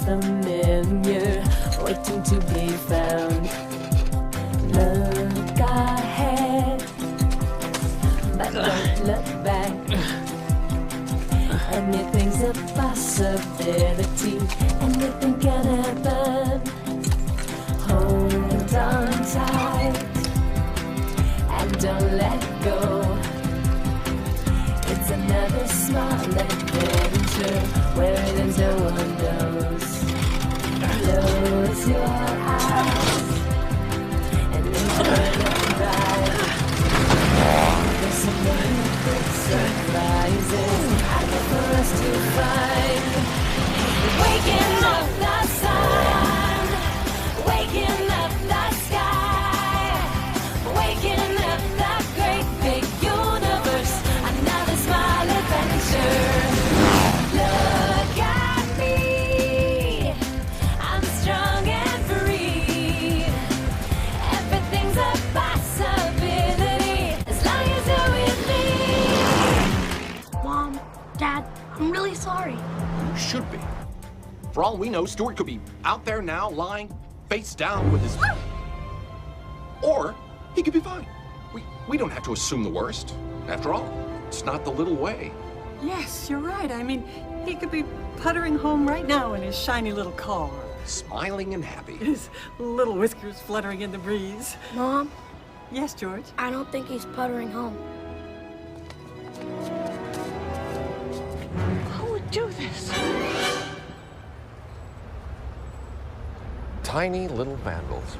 familiar, waiting to be found. Look ahead, but don't look back. Anything's a possibility, anything can happen. Hold on tight and don't let go. It's another small adventure where it ends no one knows. Close your eyes and enjoy the ride. There's so many big surprises out there for us to find. Waking up the sun, waking up the sky, waking up the great big universe. Another small adventure. Look at me, I'm strong and free. Everything's a possibility as long as you're with me. Mom, Dad, I'm really sorry. You should be. For all we know, Stuart could be out there now, lying face down with his... Or he could be fine. We don't have to assume the worst. After all, it's not the little way. Yes, you're right. I mean, he could be puttering home right now in his shiny little car. Smiling and happy. His little whiskers fluttering in the breeze. Mom, Yes, George? I don't think he's puttering home. Who would do this? Tiny little vandals.